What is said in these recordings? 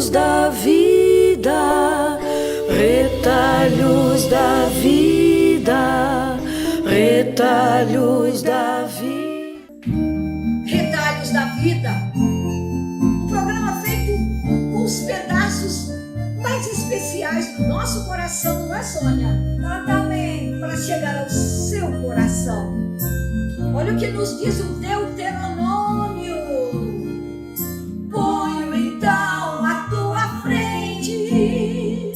retalhos da vida, retalhos da vida, retalhos da vida. Retalhos da vida. Um programa feito com os pedaços mais especiais do nosso coração, não é, Sônia? Exatamente. Para chegar ao seu coração. Olha o que nos diz o Deuteronômio. Ponho então à tua frente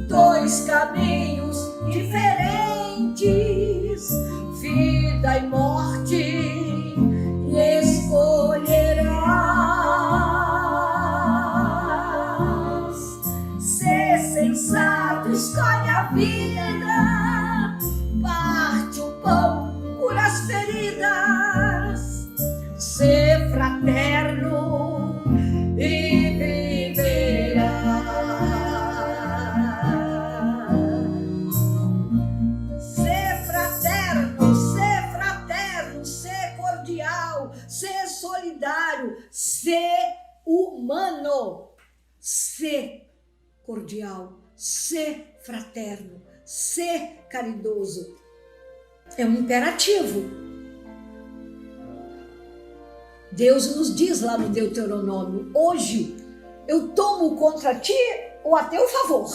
dois caminhos diferentes, vida e morte, e escolherás. Ser sensato, escolhe a vida, parte o pão, cura as feridas, ser fraterno e viverás. Ser fraterno, ser cordial, ser solidário, ser humano, ser cordial, ser fraterno, ser caridoso. É um imperativo. Deus nos diz lá no Deuteronômio: hoje eu tomo contra ti ou a teu favor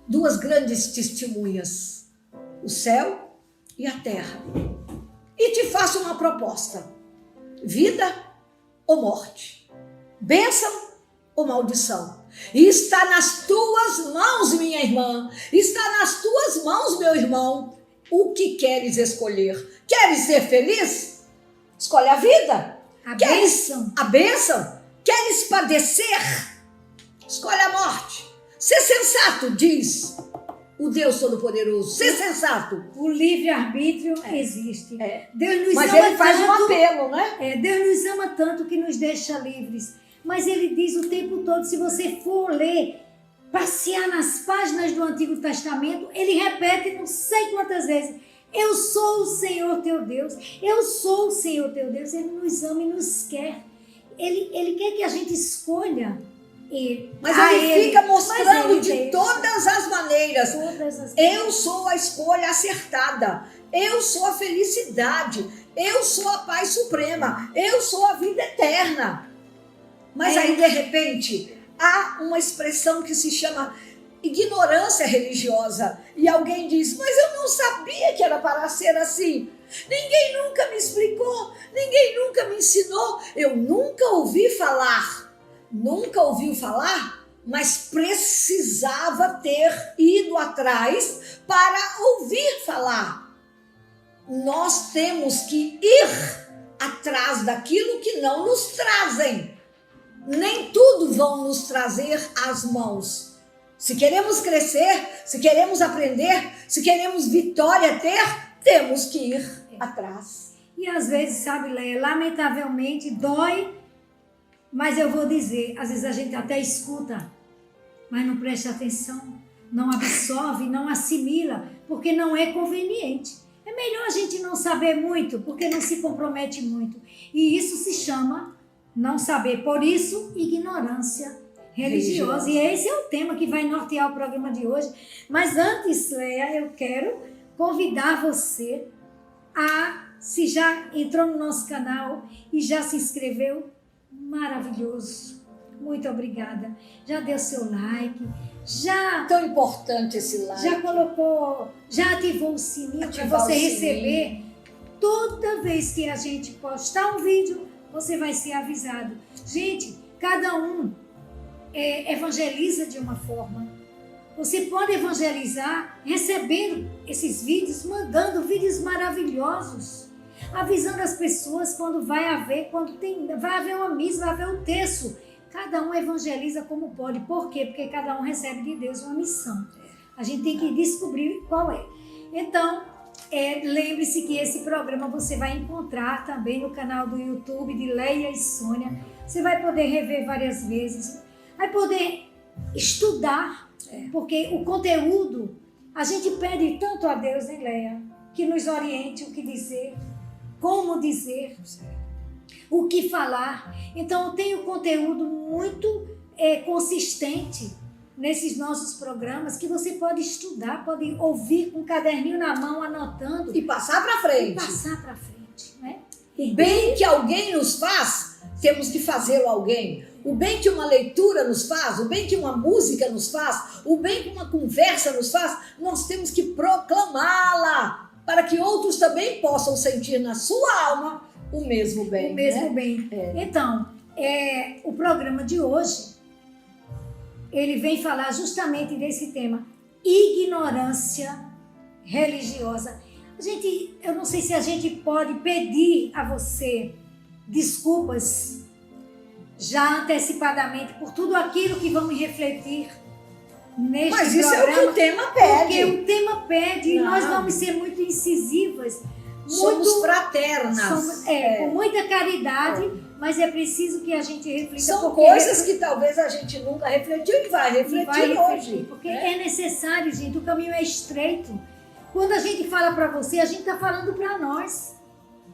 duas grandes testemunhas, o céu e a terra, e te faço uma proposta: vida ou morte, bênção ou maldição. E está nas tuas mãos, minha irmã, está nas tuas mãos, meu irmão. O que queres escolher? Queres ser feliz? Escolhe a vida. A bênção? Queres padecer? Escolhe a morte. Ser sensato, diz o Deus Todo-Poderoso. Ser sensato. O livre-arbítrio existe. Deus nos ama, ele faz um apelo, né? Deus nos ama tanto que nos deixa livres. Mas ele diz o tempo todo, se você for ler, passear nas páginas do Antigo Testamento, ele repete não sei quantas vezes: eu sou o Senhor teu Deus, eu sou o Senhor teu Deus. Ele nos ama e nos quer. Ele quer que a gente escolha ele. Mas ele fica mostrando de todas as maneiras. Eu sou a escolha acertada, eu sou a felicidade, eu sou a paz suprema, eu sou a vida eterna. Mas aí, de repente, há uma expressão que se chama ignorância religiosa. E alguém diz: mas eu não sabia que era para ser assim. Ninguém nunca me explicou, ninguém nunca me ensinou. Eu nunca ouvi falar. Nunca ouviu falar, mas precisava ter ido atrás para ouvir falar. Nós temos que ir atrás daquilo que não nos trazem. Nem tudo vão nos trazer às mãos. Se queremos crescer, se queremos aprender, se queremos vitória ter, temos que ir atrás. E às vezes, sabe, Leia, lamentavelmente dói, mas eu vou dizer, às vezes a gente até escuta, mas não presta atenção, não absorve, não assimila, porque não é conveniente. É melhor a gente não saber muito, porque não se compromete muito. E isso se chama não saber, por isso, ignorância religiosa. E esse é o tema que vai nortear o programa de hoje. Mas antes, Leia, eu quero convidar você a, se já entrou no nosso canal e já se inscreveu, maravilhoso. Muito obrigada. Já deu seu like, já... Tão importante esse like. Já colocou, já ativou o sininho para você receber. Toda vez que a gente postar um vídeo, você vai ser avisado. Gente, cada um evangeliza de uma forma. Você pode evangelizar recebendo esses vídeos, mandando vídeos maravilhosos, avisando as pessoas quando vai haver uma missa, vai haver um terço. Cada um evangeliza como pode. Por quê? Porque cada um recebe de Deus uma missão. A gente tem que descobrir qual é. Então, lembre-se que esse programa você vai encontrar também no canal do YouTube de Leia e Sônia. Você vai poder rever várias vezes, vai poder estudar, porque o conteúdo, a gente pede tanto a Deus, hein, Leia, que nos oriente o que dizer, como dizer, o que falar. Então tem um conteúdo muito consistente nesses nossos programas, que você pode estudar, pode ouvir com um caderninho na mão, anotando. E passar para frente. Né? O bem que alguém nos faz, temos que fazê-lo a alguém. O bem que uma leitura nos faz, o bem que uma música nos faz, o bem que uma conversa nos faz, nós temos que proclamá-la, para que outros também possam sentir na sua alma o mesmo bem. O mesmo né? bem. Então, o programa de hoje, ele vem falar justamente desse tema, ignorância religiosa. Eu não sei se a gente pode pedir a você desculpas já antecipadamente por tudo aquilo que vamos refletir neste programa. Mas isso é o que o tema pede. Porque o tema pede e nós vamos ser muito incisivas. Somos fraternas. Com muita caridade, mas é preciso que a gente reflita. São coisas que talvez a gente nunca refletiu e vai refletir hoje. Porque é necessário, gente, o caminho é estreito. Quando a gente fala para você, a gente está falando para nós.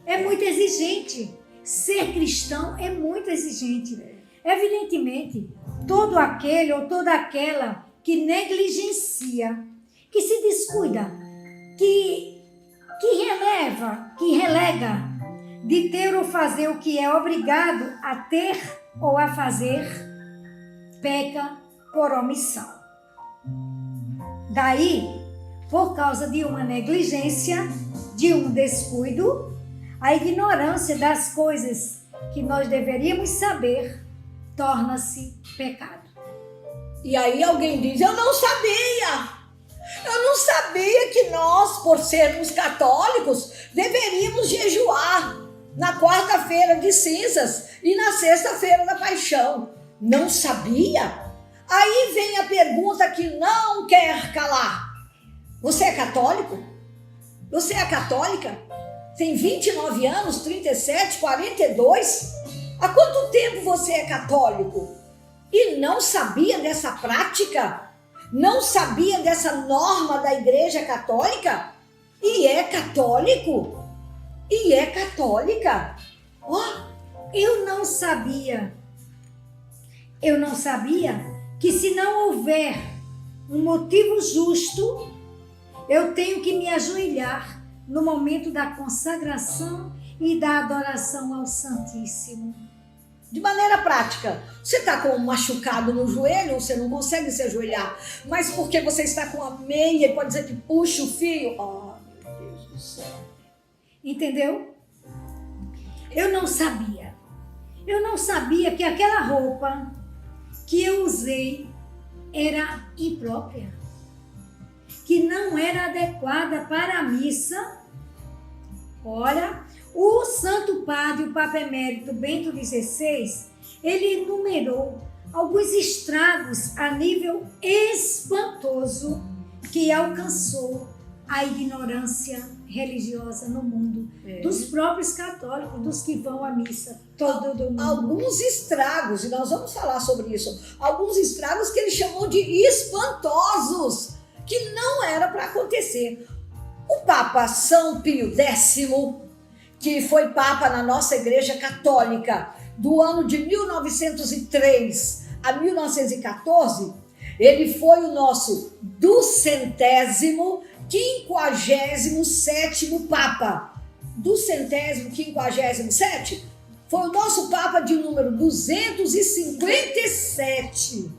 É muito exigente. Ser cristão é muito exigente. Evidentemente, todo aquele ou toda aquela que negligencia, que se descuida, que relega de ter ou fazer o que é obrigado a ter ou a fazer, peca por omissão. Daí, por causa de uma negligência, de um descuido, a ignorância das coisas que nós deveríamos saber torna-se pecado. E aí alguém diz, eu não sabia que nós, por sermos católicos, deveríamos jejuar na quarta-feira de cinzas e na sexta-feira da paixão. Não sabia? Aí vem a pergunta que não quer calar. Você é católico? Você é católica? Tem 29 anos, 37, 42? Há quanto tempo você é católico? E não sabia dessa prática? Não sabia dessa norma da Igreja Católica? E é católico? E é católica? Eu não sabia que se não houver um motivo justo, eu tenho que me ajoelhar no momento da consagração e da adoração ao Santíssimo. De maneira prática, você está com um machucado no joelho, você não consegue se ajoelhar, mas porque você está com a meia e pode dizer que puxa o fio. Oh, meu Deus do céu. Entendeu? Eu não sabia que aquela roupa que eu usei era imprópria, que não era adequada para a missa. Olha, o Santo Padre, o Papa Emérito Bento XVI, ele enumerou alguns estragos a nível espantoso que alcançou a ignorância religiosa no mundo, dos próprios católicos, dos que vão à missa todo domingo. Alguns estragos, e nós vamos falar sobre isso, alguns estragos que ele chamou de espantosos, que não era para acontecer. O Papa São Pio X, que foi Papa na nossa Igreja Católica do ano de 1903 a 1914, ele foi o nosso 257º Papa. 257º foi o nosso Papa de número 257.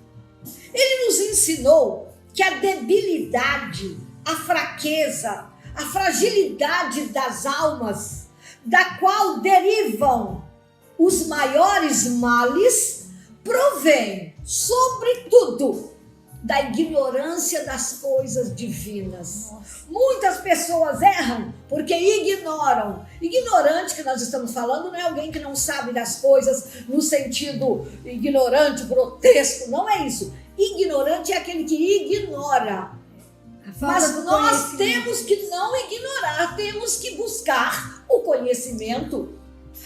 Ele nos ensinou que a debilidade, a fraqueza, a fragilidade das almas, da qual derivam os maiores males, provém, sobretudo, da ignorância das coisas divinas. Muitas pessoas erram porque ignoram. Ignorante que nós estamos falando não é alguém que não sabe das coisas no sentido ignorante, grotesco, não é isso. Ignorante é aquele que ignora. Mas nós temos que não ignorar, temos que buscar o conhecimento.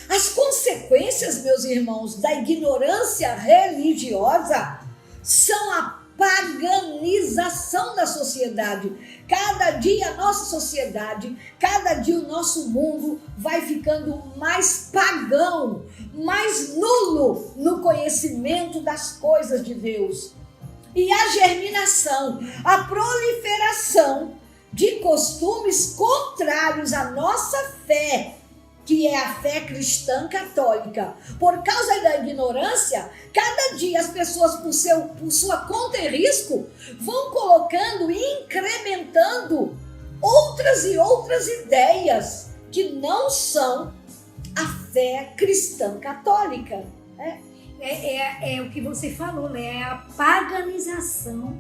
As consequências, meus irmãos, da ignorância religiosa são a paganização da sociedade. Cada dia a nossa sociedade, cada dia o nosso mundo vai ficando mais pagão, mais nulo no conhecimento das coisas de Deus. E a germinação, a proliferação de costumes contrários à nossa fé, que é a fé cristã católica. Por causa da ignorância, cada dia as pessoas, por sua conta e risco, vão colocando e incrementando outras e outras ideias que não são a fé cristã católica. É o que você falou, né? É a paganização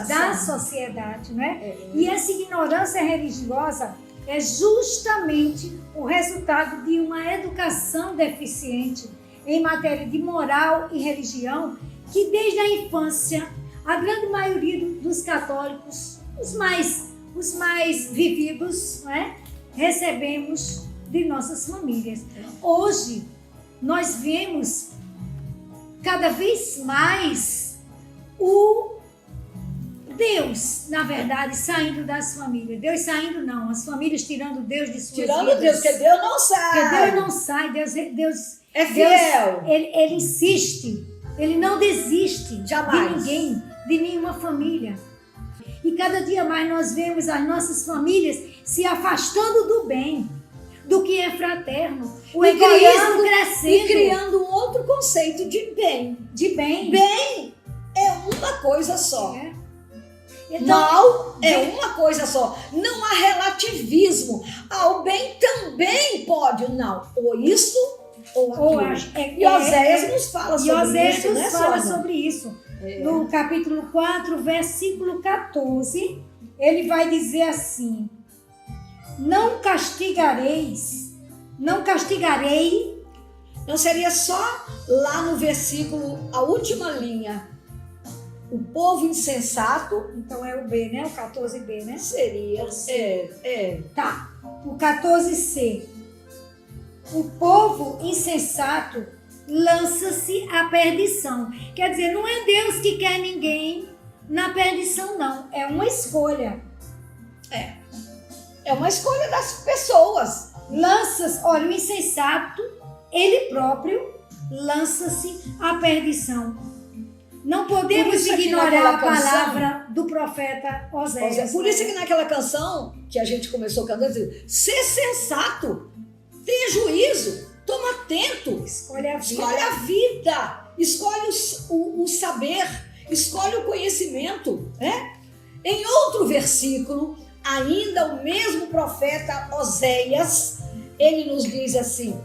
da sociedade, né? E essa ignorância religiosa é justamente o resultado de uma educação deficiente em matéria de moral e religião, que desde a infância, a grande maioria dos católicos, os mais vividos, né, recebemos de nossas famílias. Hoje, nós vemos cada vez mais o Deus, na verdade, saindo das famílias. Deus saindo não, as famílias tirando Deus de suas vidas. Tirando Deus, porque Deus não sai. Porque Deus não sai, Deus é fiel. Ele insiste, ele não desiste jamais de ninguém, de nenhuma família. E cada dia mais nós vemos as nossas famílias se afastando do bem, do que é fraterno. O egoísmo crescendo. E criando um outro conceito de bem. De bem. Bem é uma coisa só. Então, mal é uma coisa só. Não há relativismo. O bem também pode. Não. Ou isso ou aquilo. E Oséias nos fala sobre isso, né, fala sobre isso. No capítulo 4, versículo 14, ele vai dizer assim: não castigarei. Não seria só lá no versículo, a última linha. O povo insensato. Então é o B, né? O 14B, né? Seria. Tá. O 14C. O povo insensato lança-se à perdição. Quer dizer, não é Deus que quer ninguém na perdição, não. É uma escolha. É uma escolha das pessoas. Olha, o insensato, ele próprio, lança-se à perdição. Não podemos ignorar a palavra do profeta Oséias. Por isso que naquela canção que a gente começou cantando, diz: ser sensato, tenha juízo, toma atento, escolhe a vida, escolhe o saber, escolhe o conhecimento. Em outro versículo, ainda o mesmo profeta Oséias, ele nos diz assim,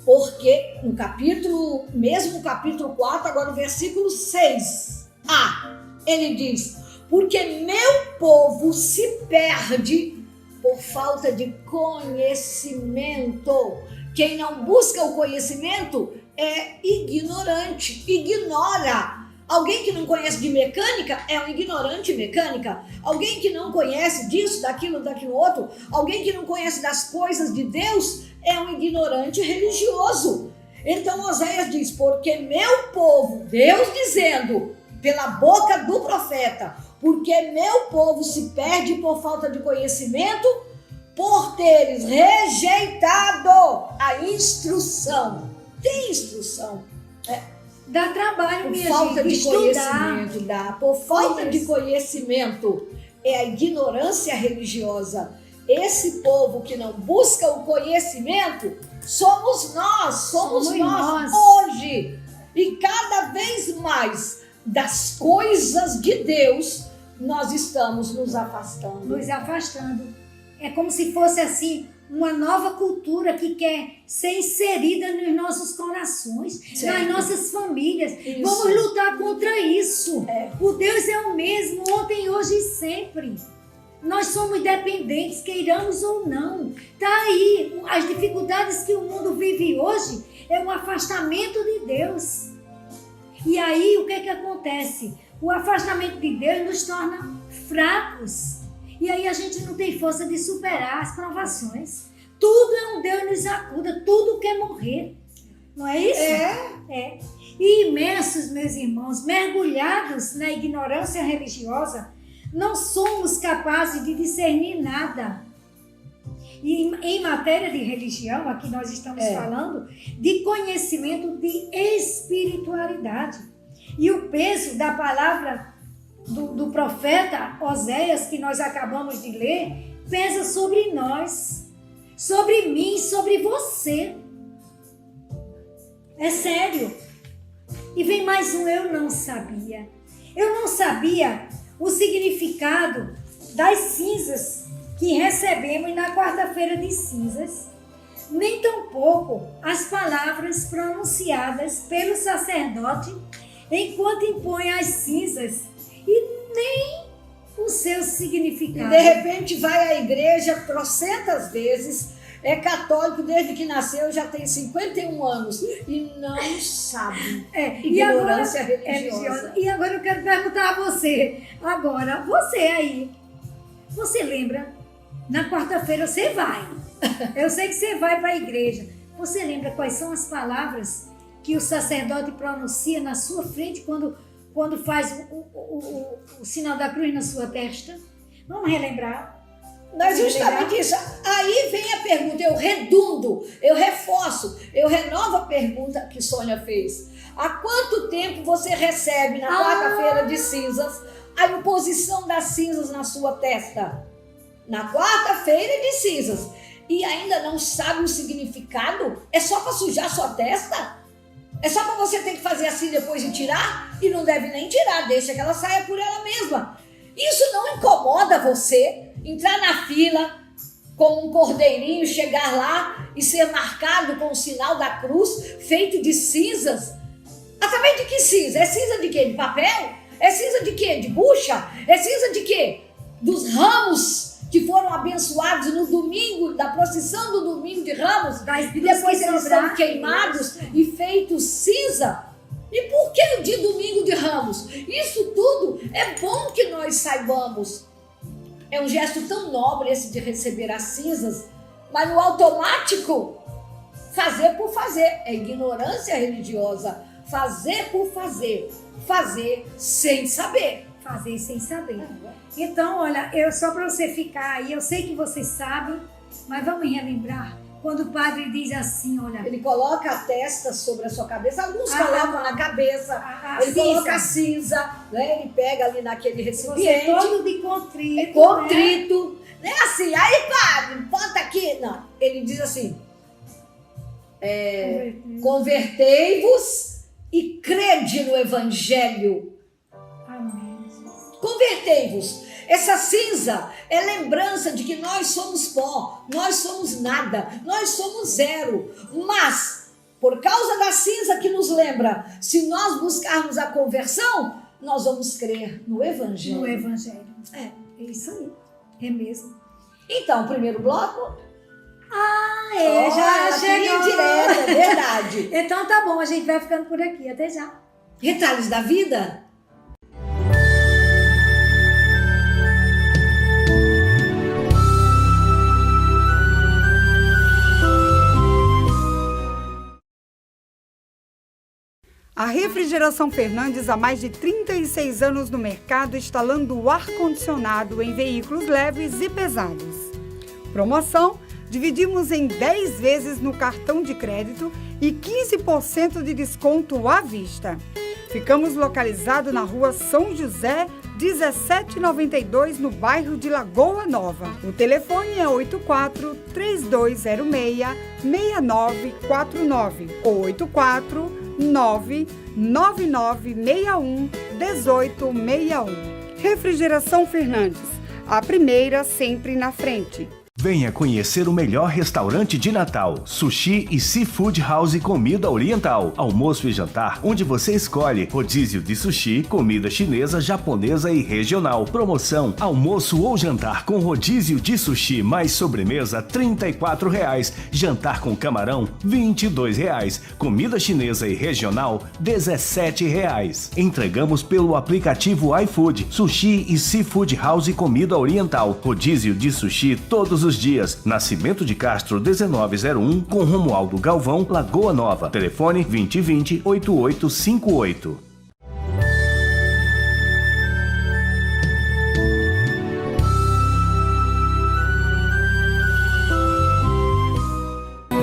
porque no capítulo 4, agora no versículo 6, ele diz: porque meu povo se perde por falta de conhecimento. Quem não busca o conhecimento é ignorante, ignora. Alguém que não conhece de mecânica é um ignorante mecânica. Alguém que não conhece disso, daquilo outro, alguém que não conhece das coisas de Deus é um ignorante religioso. Então Oséias diz: porque meu povo, Deus dizendo pela boca do profeta, porque meu povo se perde por falta de conhecimento, por teres rejeitado a instrução. Tem instrução. Dá trabalho, minha gente, por falta de estudar. conhecimento, por falta de conhecimento. É a ignorância religiosa. Esse povo que não busca o conhecimento, somos nós hoje. E cada vez mais das coisas de Deus, nós estamos nos afastando. É como se fosse assim, uma nova cultura que quer ser inserida nos nossos corações, nas nossas famílias. Isso. Vamos lutar contra isso. O Deus é o mesmo, ontem, hoje e sempre. Nós somos dependentes, queiramos ou não. Tá aí, as dificuldades que o mundo vive hoje é um afastamento de Deus. E aí, o que acontece? O afastamento de Deus nos torna fracos. E aí a gente não tem força de superar as provações. Tudo é um Deus nos acuda, tudo quer morrer. Não é isso? e imersos, meus irmãos, mergulhados na ignorância religiosa, não somos capazes de discernir nada. E em matéria de religião, aqui nós estamos falando de conhecimento de espiritualidade. E o peso da palavra do profeta Oséias, que nós acabamos de ler, pesa sobre nós, sobre mim, sobre você. É sério. E vem mais um, eu não sabia. Eu não sabia o significado das cinzas que recebemos na quarta-feira de cinzas, nem tampouco as palavras pronunciadas pelo sacerdote enquanto impõe as cinzas, e nem o seu significado. E de repente vai à igreja trocentas vezes, é católico desde que nasceu, já tem 51 anos e não sabe. Ignorância religiosa. E agora eu quero perguntar a você, você aí, você lembra? Na quarta-feira você vai. Eu sei que você vai para a igreja. Você lembra quais são as palavras que o sacerdote pronuncia na sua frente quando faz o sinal da cruz na sua testa? Vamos relembrar. Mas justamente isso. Aí vem a pergunta, eu redundo, eu reforço, eu renovo a pergunta que Sônia fez. Há quanto tempo você recebe na quarta-feira de cinzas a imposição das cinzas na sua testa? Na quarta-feira de cinzas. E ainda não sabe o significado? É só para sujar sua testa? É só para você ter que fazer assim depois de tirar? E não deve nem tirar, deixa que ela saia por ela mesma. Isso não incomoda você? Entrar na fila com um cordeirinho, chegar lá e ser marcado com o sinal da cruz feito de cinzas? Através de que cinza? É cinza de quê? De papel? É cinza de quê? De bucha? É cinza de quê? Dos ramos que foram abençoados no domingo, da procissão do domingo de Ramos, e depois eles são queimados e feitos cinza. E por que o de domingo de Ramos? Isso tudo é bom que nós saibamos. É um gesto tão nobre esse de receber as cinzas, mas no automático, fazer por fazer. É ignorância religiosa. Fazer por fazer. Fazer sem saber. Fazer sem saber. Então, olha, só para você ficar aí, eu sei que você sabe, mas vamos relembrar. Quando o padre diz assim, olha... Ele coloca a testa sobre a sua cabeça, alguns colocam na cabeça, ele coloca a cinza, né? Ele pega ali naquele recipiente. Você todo de contrito. É contrito. Né? Não é assim, aí padre, bota aqui. Não, ele diz assim, convertei-vos e crede no evangelho. Amém. Convertei-vos. Essa cinza é lembrança de que nós somos pó, nós somos nada, nós somos zero. Mas, por causa da cinza que nos lembra, se nós buscarmos a conversão, nós vamos crer no Evangelho. No Evangelho. É isso aí. É mesmo. Então, o primeiro bloco... já chegou. Direto, é verdade. Então tá bom, a gente vai ficando por aqui. Até já. Retalhos da vida? A Refrigeração Fernandes há mais de 36 anos no mercado, instalando o ar-condicionado em veículos leves e pesados. Promoção: dividimos em 10 vezes no cartão de crédito e 15% de desconto à vista. Ficamos localizados na rua São José, 1792, no bairro de Lagoa Nova. O telefone é 84-3206-6949 ou 84-99961-1861. Refrigeração Fernandes, a primeira sempre na frente. Venha conhecer o melhor restaurante de Natal, Sushi e Seafood House Comida Oriental. Almoço e jantar, onde você escolhe rodízio de sushi, comida chinesa, japonesa e regional. Promoção: almoço ou jantar com rodízio de sushi mais sobremesa R$ 34,00. Jantar com camarão R$ 22,00. Comida chinesa e regional R$ 17,00. Entregamos pelo aplicativo iFood. Sushi e Seafood House Comida Oriental. Rodízio de sushi todos os os dias. Nascimento de Castro 1901 com Romualdo Galvão, Lagoa Nova. Telefone 2020-8858.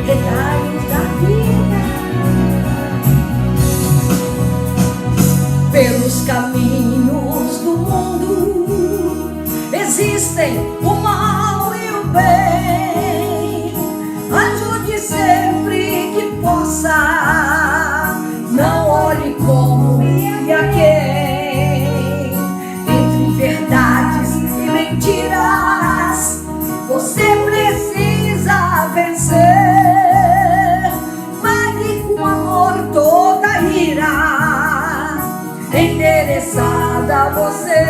Retalhos da vida. Pelos caminhos do mundo existem o mal e o bem. Ajude sempre que possa, não olhe como e a quem. Entre verdades e mentiras, você precisa vencer. Toda ira endereçada a você.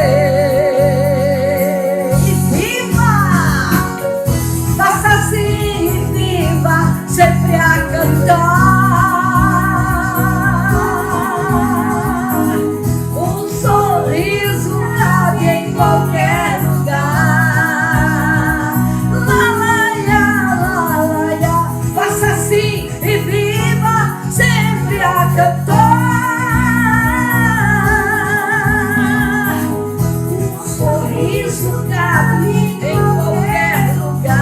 E viva, faça assim e viva, sempre a cantar. Um sorriso cabe em qualquer lugar. Lá, lá, lá, lá, lá, faça assim e viva, sempre a cantar. Um sorriso cabe em qualquer lugar.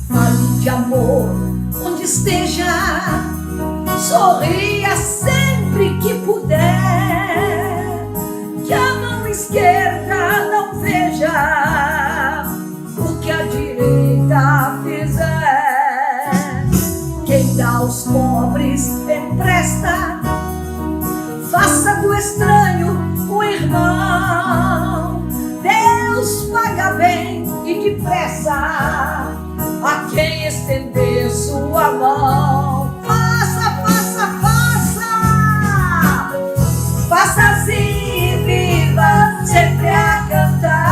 Fale de amor onde esteja, sorria sempre que puder. Que a mão esquerda não veja o que a direita fizer. Quem dá aos pobres empresta, faça do estranho um irmão. Deus paga bem e depressa a quem estender sua mão. Faça, faça, faça, faça assim e viva, sempre a cantar.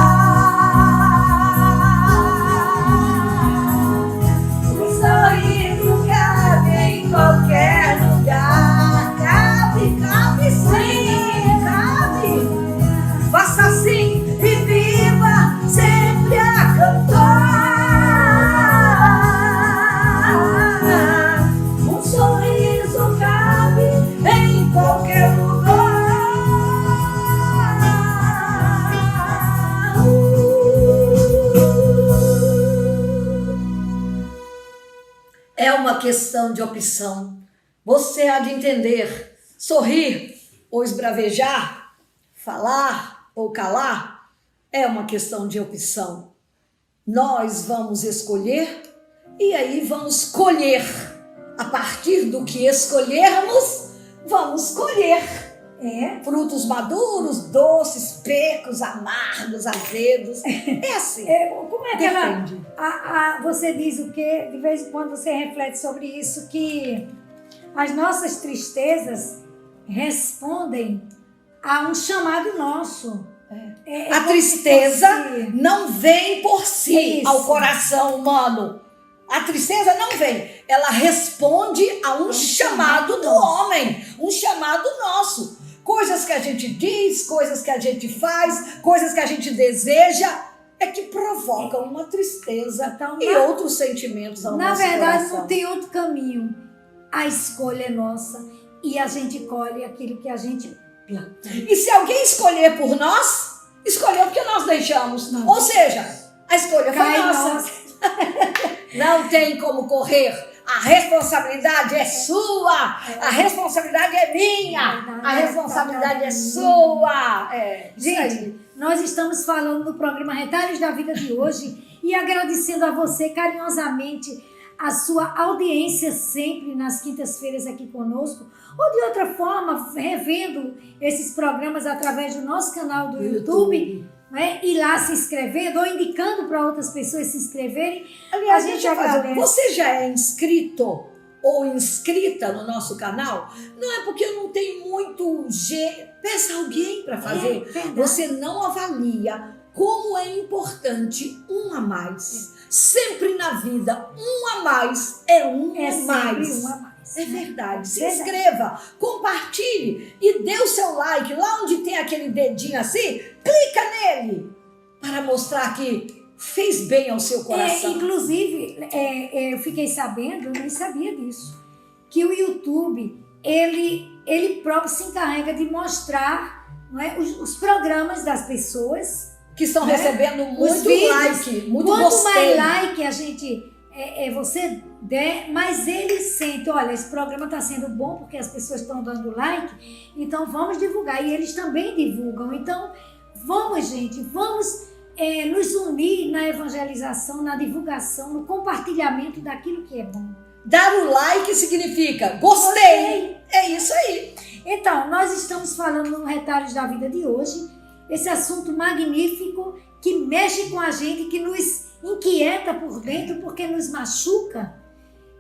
Qualquer lugar, cabe, cabe sim, cabe. Faça assim e viva, sempre a cantar. Um sorriso cabe em qualquer lugar. É uma questão de opção. Você há de entender. Sorrir ou esbravejar, falar ou calar, é uma questão de opção. Nós vamos escolher e aí vamos colher. A partir do que escolhermos, vamos colher. Frutos maduros, doces, secos, amargos, azedos. É assim. Como é que você diz o quê? De vez em quando você reflete sobre isso, que as nossas tristezas respondem a um chamado nosso. A tristeza não vem por si ao coração humano. A tristeza não vem. Ela responde a um chamado do homem, um chamado nosso. Coisas que a gente diz, coisas que a gente faz, coisas que a gente deseja, é que provocam uma tristeza e outros sentimentos ao nosso coração. Na verdade, não tem outro caminho. A escolha é nossa e a gente colhe aquilo que a gente planta. E se alguém escolher por nós, escolheu porque nós deixamos. Ou seja, a escolha foi nossa. Não tem como correr. A responsabilidade é sua, a responsabilidade é minha, a responsabilidade é sua. Gente, nós estamos falando no programa Retalhos da Vida de hoje e agradecendo a você carinhosamente a sua audiência sempre nas quintas-feiras aqui conosco, ou de outra forma, revendo esses programas através do nosso canal do YouTube. Né? E lá se inscrevendo ou indicando para outras pessoas se inscreverem. Aliás, a gente agradece. Você já é inscrito ou inscrita no nosso canal? Não é porque eu não tenho muito peça alguém para fazer. Você não avalia como é importante um a mais. Sempre na vida, um a mais é um a mais. É verdade. Se inscreva, compartilhe e dê o seu like. Lá onde tem aquele dedinho assim, clica nele. para mostrar que fez bem ao seu coração. Inclusive, eu fiquei sabendo, eu nem sabia disso, que o YouTube, ele próprio se encarrega de mostrar, não é, os programas das pessoas Que estão recebendo muito vídeos. like, muito Quanto gostei. mais like a gente, você der, mais ele sente, olha, esse programa está sendo bom porque as pessoas estão dando like, então vamos divulgar. E eles também divulgam. Então, vamos, gente, vamos nos unir na evangelização, na divulgação, no compartilhamento daquilo que é bom. Dar o like significa gostei. É isso aí. Então, nós estamos falando no Retalhos da Vida de hoje, esse assunto magnífico que mexe com a gente, que nos inquieta por dentro, porque nos machuca,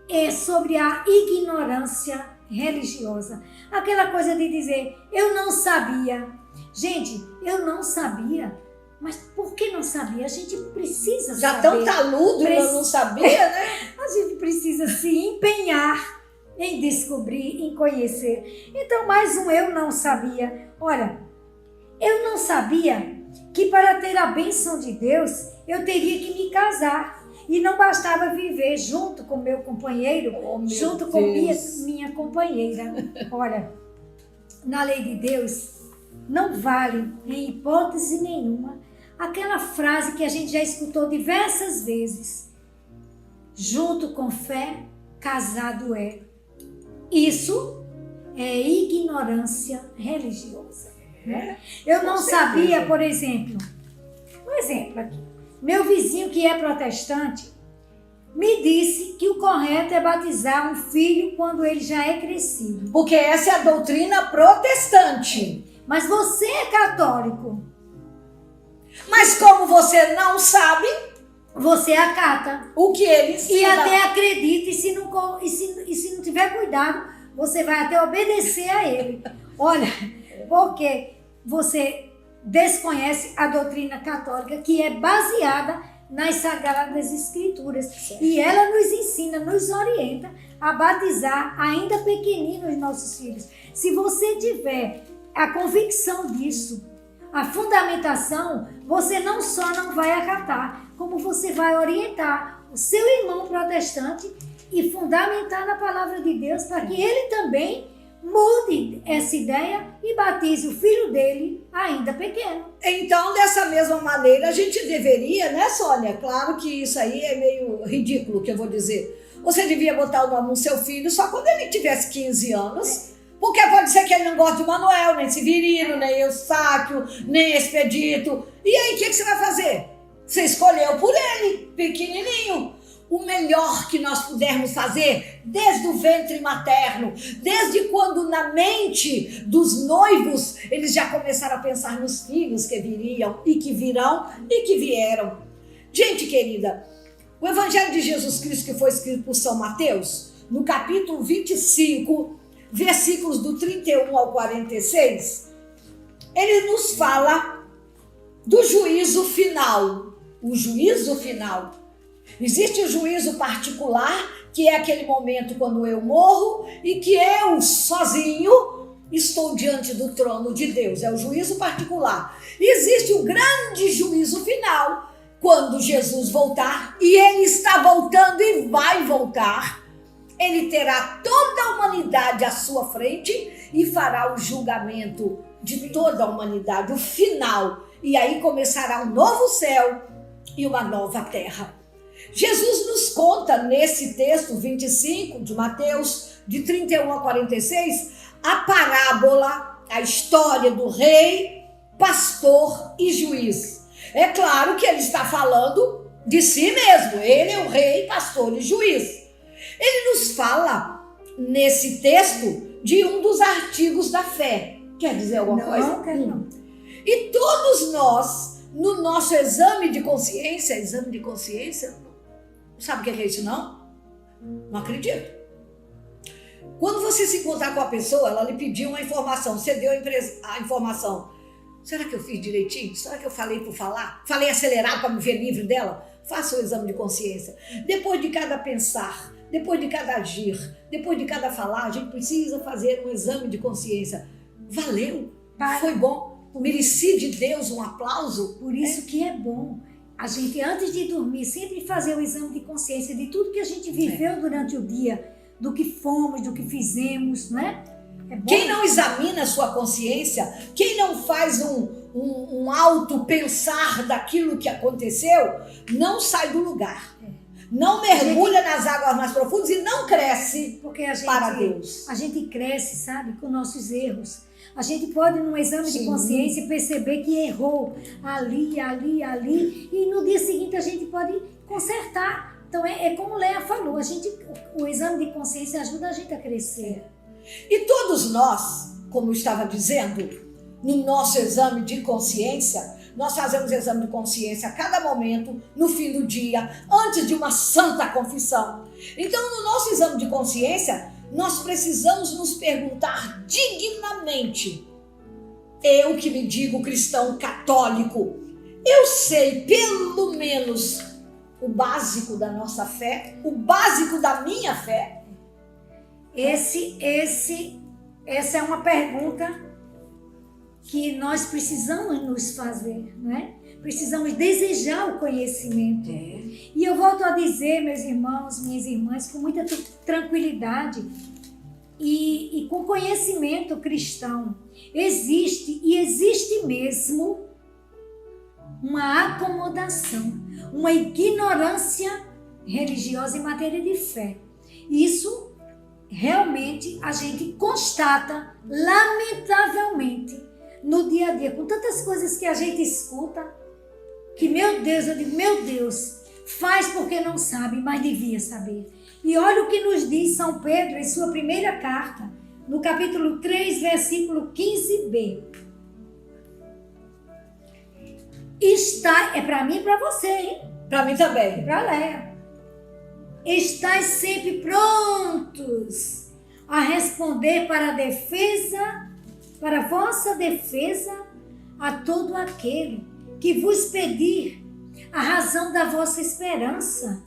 é sobre a ignorância religiosa. Aquela coisa de dizer, eu não sabia. Gente, eu não sabia. Mas por que não sabia? A gente precisa Já saber. tão taludo, eu não sabia, né? A gente precisa se empenhar em descobrir, em conhecer. Então, mais um eu não sabia. Olha, eu não sabia que para ter a bênção de Deus, eu teria que me casar. E não bastava viver junto com meu companheiro, junto com minha companheira. Olha, na lei de Deus, não vale, em hipótese nenhuma, aquela frase que a gente já escutou diversas vezes. Junto com fé, casado é. Isso é ignorância religiosa. Né? Eu não sabia, por exemplo, um exemplo aqui. Meu vizinho que é protestante me disse que o correto é batizar um filho quando ele já é crescido. Porque essa é a doutrina protestante. Mas você é católico. Mas como você não sabe, você acata o que ele ensina. E até acredita, e se não tiver cuidado, você vai até obedecer a ele. Olha, porque você desconhece a doutrina católica, que é baseada nas Sagradas Escrituras. Certo. E ela nos ensina, nos orienta a batizar ainda pequeninos nossos filhos. Se você tiver a convicção disso, a fundamentação, você não só não vai acatar, como você vai orientar o seu irmão protestante e fundamentar na palavra de Deus para que ele também mude essa ideia e batize o filho dele ainda pequeno. Então, dessa mesma maneira, a gente deveria, né, Sônia? Claro que isso aí é meio ridículo que eu vou dizer. Você devia botar o nome no seu filho só quando ele tivesse 15 anos. Porque pode ser que ele não goste de Manuel, nem Severino, nem Eustáquio, nem Expedito. E aí, o que você vai fazer? Você escolheu por ele, pequenininho. O melhor que nós pudermos fazer, desde o ventre materno, desde quando na mente dos noivos, eles já começaram a pensar nos filhos que viriam e que virão e que vieram. Gente querida, o Evangelho de Jesus Cristo que foi escrito por São Mateus, no capítulo 25, versículos do 31 ao 46, ele nos fala do juízo final. O juízo final. Existe o juízo particular, que é aquele momento quando eu morro e que eu, sozinho, estou diante do trono de Deus. É o juízo particular. E existe o grande juízo final, quando Jesus voltar, e ele está voltando e vai voltar. Ele terá toda a humanidade à sua frente e fará o julgamento de toda a humanidade, o final. E aí começará um novo céu e uma nova terra. Jesus nos conta nesse texto 25 de Mateus, de 31 a 46, a parábola, a história do rei, pastor e juiz. É claro que ele está falando de si mesmo. Ele é o rei, pastor e juiz. Ele nos fala, nesse texto, de um dos artigos da fé. Quer dizer alguma coisa? Não. E todos nós, no nosso exame de consciência, sabe o que é isso não? Não acredito. Quando você se encontrar com a pessoa, ela lhe pediu uma informação, você deu a informação. Será que eu fiz direitinho? Será que eu falei por falar? Falei acelerado para me ver livre dela? Faça o exame de consciência. Depois de cada pensar, depois de cada agir, depois de cada falar, a gente precisa fazer um exame de consciência. Valeu? Foi bom? mereci de Deus um aplauso. Por isso que é bom a gente, antes de dormir, sempre fazer o exame de consciência de tudo que a gente viveu durante o dia, do que fomos, do que fizemos, né? É bom. Quem não examina a sua consciência, quem não faz um auto-pensar daquilo que aconteceu, não sai do lugar. Não mergulha nas águas mais profundas e não cresce porque a gente, para Deus. A gente cresce, sabe, com nossos erros. A gente pode, num exame Sim. de consciência, perceber que errou ali, e no dia seguinte a gente pode consertar. Então é como Leia falou, o exame de consciência ajuda a gente a crescer. E todos nós, como eu estava dizendo, no nosso exame de consciência, nós fazemos exame de consciência a cada momento, no fim do dia, antes de uma santa confissão. Então, no nosso exame de consciência, nós precisamos nos perguntar dignamente. Eu que me digo cristão católico, eu sei pelo menos o básico da nossa fé, o básico da minha fé. Essa é uma pergunta que nós precisamos nos fazer, não é? Precisamos desejar o conhecimento. E eu volto a dizer, meus irmãos, minhas irmãs, com muita tranquilidade e com conhecimento cristão, existe mesmo uma acomodação, uma ignorância religiosa em matéria de fé. Isso realmente a gente constata, lamentavelmente, no dia a dia, com tantas coisas que a gente escuta, que, meu Deus, eu digo, meu Deus, faz porque não sabe, mas devia saber. E olha o que nos diz São Pedro em sua primeira carta, no capítulo 3, versículo 15b. É para mim e para você, hein? Para mim também. E para Leia. Estais sempre prontos a responder para a vossa defesa, a todo aquele que vos pedir a razão da vossa esperança,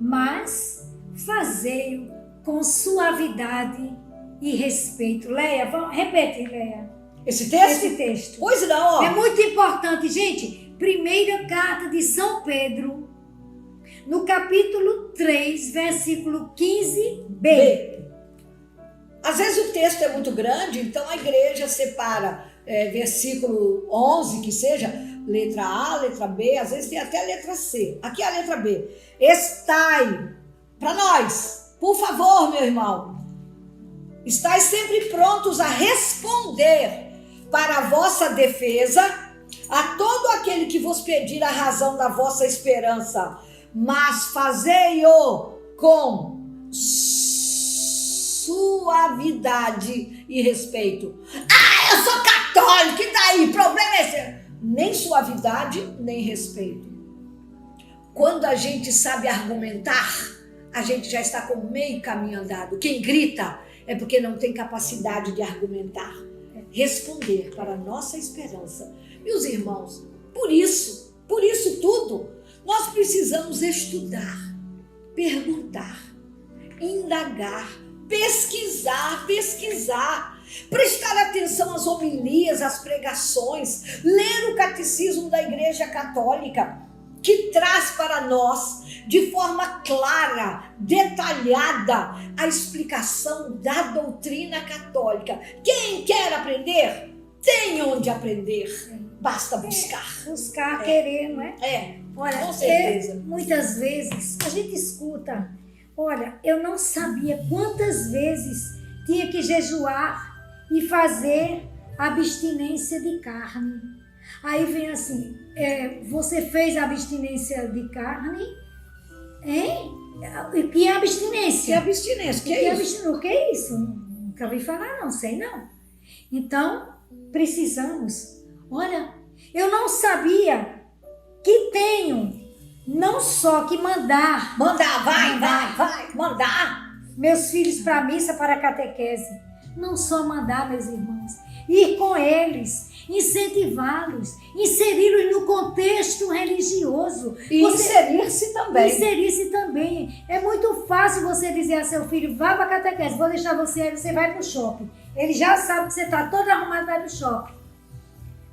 mas fazei-o com suavidade e respeito. Leia, repete, Leia. Esse texto? Esse texto. Pois não, ó. É muito importante, gente. Primeira carta de São Pedro, no capítulo 3, versículo 15b. Às vezes o texto é muito grande, então a igreja separa versículo 11, que seja letra A, letra B, às vezes tem até a letra C. Aqui é a letra B. Estai, para nós, por favor, meu irmão, estai sempre prontos a responder para a vossa defesa a todo aquele que vos pedir a razão da vossa esperança, mas fazei-o com suavidade e respeito. Ah, eu sou católico, e daí? Problema é esse? Nem suavidade, nem respeito. Quando a gente sabe argumentar, a gente já está com meio caminho andado. Quem grita é porque não tem capacidade de argumentar. Responder para a nossa esperança. Meus irmãos, por isso tudo, nós precisamos estudar, perguntar, indagar, pesquisar, prestar atenção às homilias, às pregações, ler o catecismo da Igreja Católica, que traz para nós, de forma clara, detalhada, a explicação da doutrina católica. Quem quer aprender, tem onde aprender, basta buscar. Buscar, querer, não é? Olha, com certeza. Muitas vezes a gente escuta, olha, eu não sabia quantas vezes tinha que jejuar e fazer abstinência de carne. Aí vem assim, você fez abstinência de carne? Hein? Que é abstinência? Que abstinência? Que é isso? O que é isso? Nunca ouvi falar, não sei não. Então, precisamos. Olha, eu não sabia que tenho não só que mandar meus filhos para a missa, para a catequese. Não só mandar, meus irmãos, ir com eles, incentivá-los, inseri-los no contexto religioso. E inserir-se também. É muito fácil você dizer a seu filho, vá para a catequese, vou deixar você vai para o shopping. Ele já sabe que você está todo arrumado, vai para o shopping.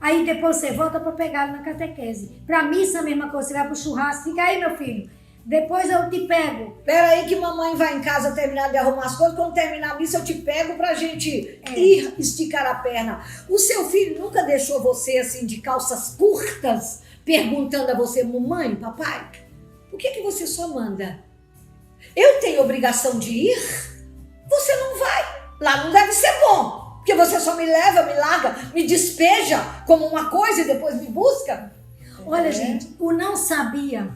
Aí depois você volta para pegá-lo na catequese. Para missa, a mesma coisa. Você vai pro churrasco, fica aí, meu filho. Depois eu te pego. Peraí que mamãe vai em casa terminar de arrumar as coisas. Quando terminar a missa eu te pego pra gente ir esticar a perna. O seu filho nunca deixou você assim de calças curtas, perguntando a você, mamãe, papai, por que você só manda? Eu tenho obrigação de ir? Você não vai. Lá não deve ser bom. Porque você só me leva, me larga, me despeja como uma coisa e depois me busca. Olha, gente, o não sabia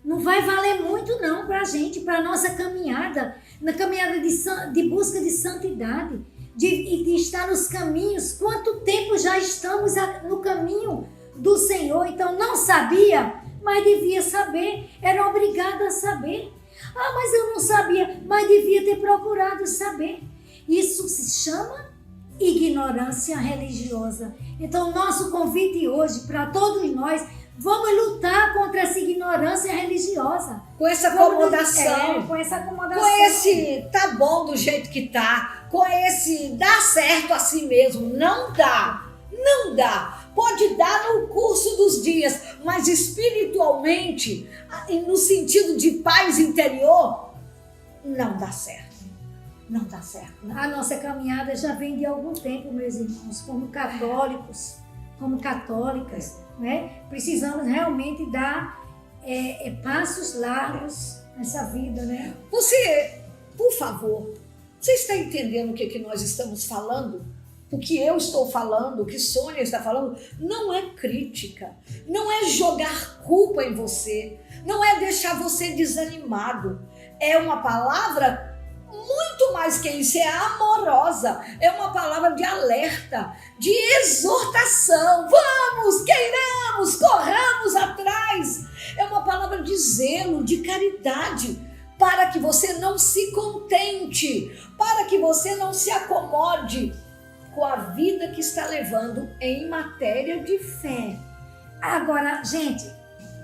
não vai valer muito não pra gente, pra nossa caminhada, na caminhada de busca de santidade, de estar nos caminhos. Quanto tempo já estamos no caminho do Senhor? Então não sabia, mas devia saber, era obrigada a saber. Ah, mas eu não sabia, mas devia ter procurado saber. Isso se chama ignorância religiosa. Então nosso convite hoje para todos nós, vamos lutar contra essa ignorância religiosa. Com essa acomodação. Com essa acomodação. Com esse tá bom do jeito que tá. Com esse dá certo assim mesmo. Não dá. Não dá. Pode dar no curso dos dias, mas espiritualmente, no sentido de paz interior, não dá certo. Não dá certo. Não. A nossa caminhada já vem de algum tempo, meus irmãos, como católicos, como católicas. Né? Precisamos realmente dar passos largos nessa vida, né? Você, por favor, você está entendendo o que nós estamos falando? O que eu estou falando, o que Sônia está falando, não é crítica, não é jogar culpa em você, não é deixar você desanimado. É uma palavra muito mais que isso, é amorosa, é uma palavra de alerta, de exortação. Vamos, queiramos, corramos atrás. É uma palavra de zelo, de caridade, para que você não se contente, para que você não se acomode com a vida que está levando em matéria de fé. Agora, gente,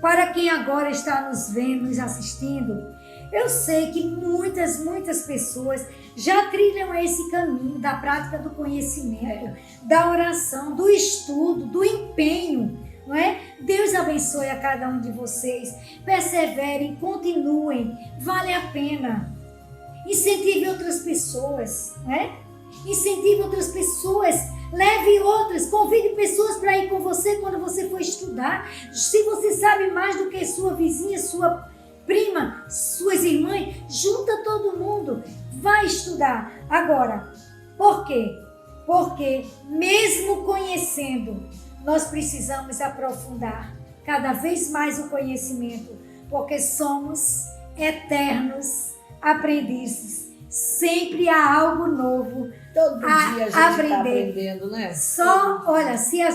para quem agora está nos vendo, nos assistindo, eu sei que muitas pessoas já trilham esse caminho da prática do conhecimento, da oração, do estudo, do empenho, não é? Deus abençoe a cada um de vocês, perseverem, continuem, vale a pena. Incentive outras pessoas, não é? Incentive outras pessoas, leve outras, convide pessoas para ir com você quando você for estudar. Se você sabe mais do que sua vizinha, sua prima, suas irmãs, junta todo mundo, vai estudar. Agora, por quê? Porque mesmo conhecendo, nós precisamos aprofundar cada vez mais o conhecimento, porque somos eternos aprendizes. Sempre há algo novo. Todo dia a gente está aprendendo, né? Olha, se a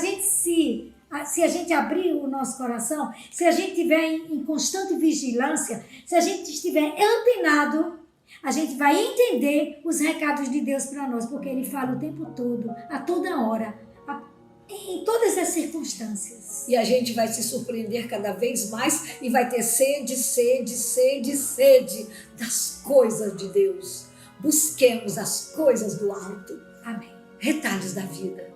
gente abrir o nosso coração, se a gente estiver em constante vigilância, se a gente estiver antenado, a gente vai entender os recados de Deus para nós, porque Ele fala o tempo todo, a toda hora, em todas as circunstâncias. E a gente vai se surpreender cada vez mais e vai ter sede das coisas de Deus. Busquemos as coisas do alto. Amém. Retalhos da vida.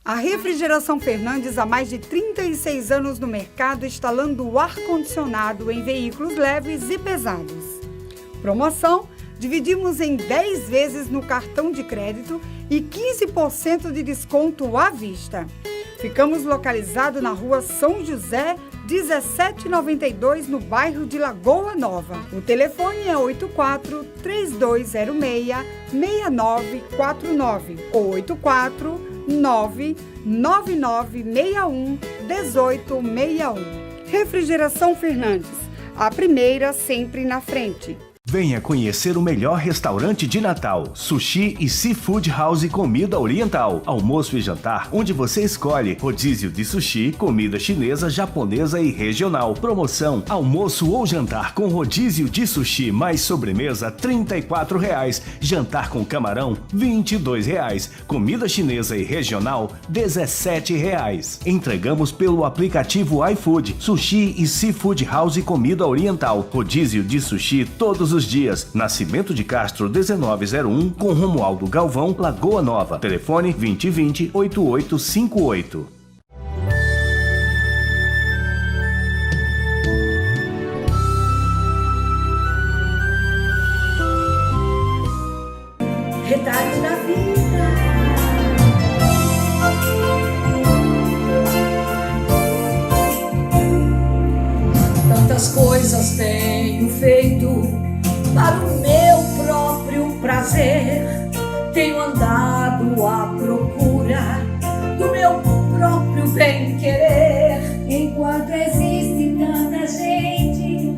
A Refrigeração Fernandes, há mais de 36 anos no mercado, instalando o ar-condicionado em veículos leves e pesados. Promoção: dividimos em 10 vezes no cartão de crédito e 15% de desconto à vista. Ficamos localizados na rua São José, 1792, no bairro de Lagoa Nova. O telefone é 84-3206-6949 ou 84-99961-1861. Refrigeração Fernandes, a primeira sempre na frente. Venha conhecer o melhor restaurante de Natal, Sushi e Seafood House Comida Oriental. Almoço e jantar, onde você escolhe rodízio de sushi, comida chinesa, japonesa e regional. Promoção: almoço ou jantar com rodízio de sushi mais sobremesa R$ 34,00. Jantar com camarão R$ 22,00. Comida chinesa e regional R$ 17,00. Entregamos pelo aplicativo iFood. Sushi e Seafood House Comida Oriental. Rodízio de sushi todos os dias. Nascimento de Castro 1901 com Romualdo Galvão, Lagoa Nova. Telefone 2020-8858. Retalho da vida. Tantas coisas tenho feito para o meu próprio prazer. Tenho andado à procura do meu próprio bem-querer. Enquanto existe tanta gente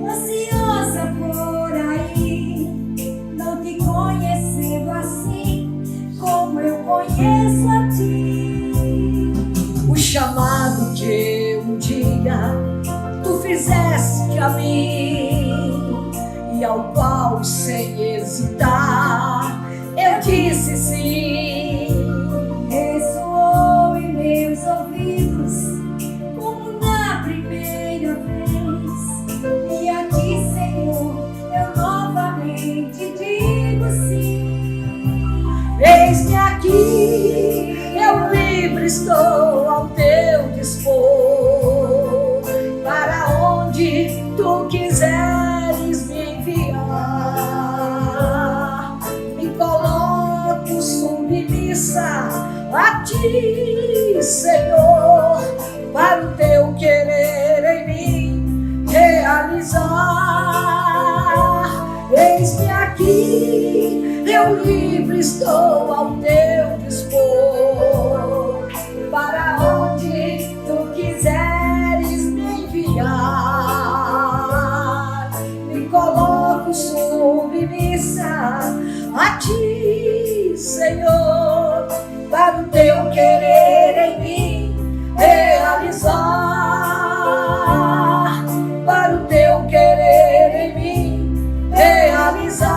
ansiosa por aí, não te conhecendo assim como eu conheço a ti. O chamado que um dia tu fizeste a mim e ao qual sem hesitar eu disse sim. Ressoou em meus ouvidos como na primeira vez, e a ti, Senhor, eu novamente digo sim. Eis-me aqui, eu livre estou ao teu dispor, para onde tu quiseres me enviar. Me coloco submissa a ti, Senhor, para o teu querer em mim realizar. Eis-me aqui, eu livre estou ao teu dispor, para onde tu quiseres me enviar. Me coloco submissa a ti, Senhor, para o teu querer em mim realizar. Para o teu querer em mim realizar.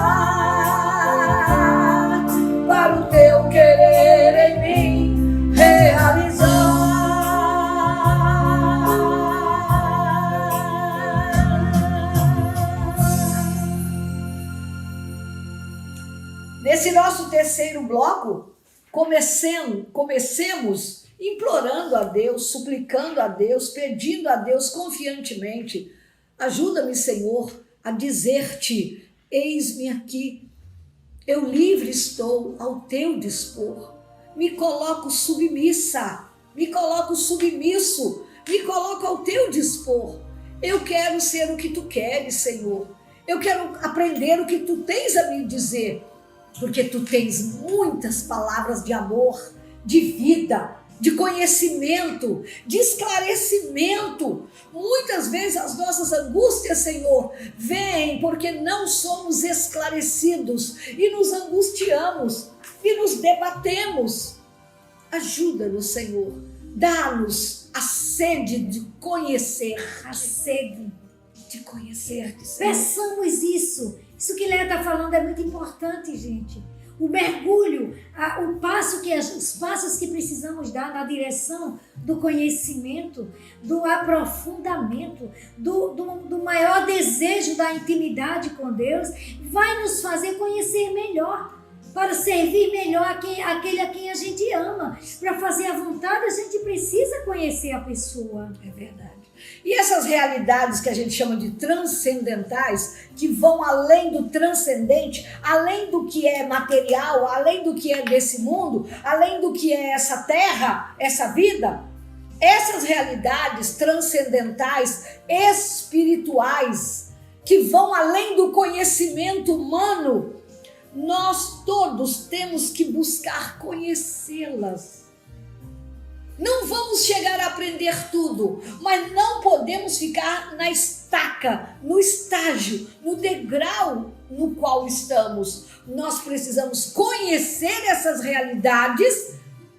Para o teu querer em mim realizar. Nesse nosso terceiro bloco, comecemos implorando a Deus, suplicando a Deus, pedindo a Deus confiantemente: ajuda-me, Senhor, a dizer-te: eis-me aqui, eu livre estou ao teu dispor. Me coloco submissa, me coloco submisso, me coloco ao teu dispor. Eu quero ser o que tu queres, Senhor. Eu quero aprender o que tu tens a me dizer, porque tu tens muitas palavras de amor, de vida, de conhecimento, de esclarecimento. Muitas vezes as nossas angústias, Senhor, vêm porque não somos esclarecidos e nos angustiamos e nos debatemos. Ajuda-nos, Senhor, dá-nos a sede de conhecer, A sede. de conhecer-te, Senhor. Peçamos isso. Isso que Léa está falando é muito importante, gente. O mergulho, os passos que precisamos dar na direção do conhecimento, do aprofundamento, do maior desejo da intimidade com Deus, vai nos fazer conhecer melhor, para servir melhor aquele a quem a gente ama. Para fazer a vontade, a gente precisa conhecer a pessoa. É verdade. E essas realidades que a gente chama de transcendentais, que vão além do transcendente, além do que é material, além do que é desse mundo, além do que é essa terra, essa vida, essas realidades transcendentais, espirituais, que vão além do conhecimento humano, nós todos temos que buscar conhecê-las. Não vamos chegar a aprender tudo, mas não podemos ficar na estaca, no estágio, no degrau no qual estamos. Nós precisamos conhecer essas realidades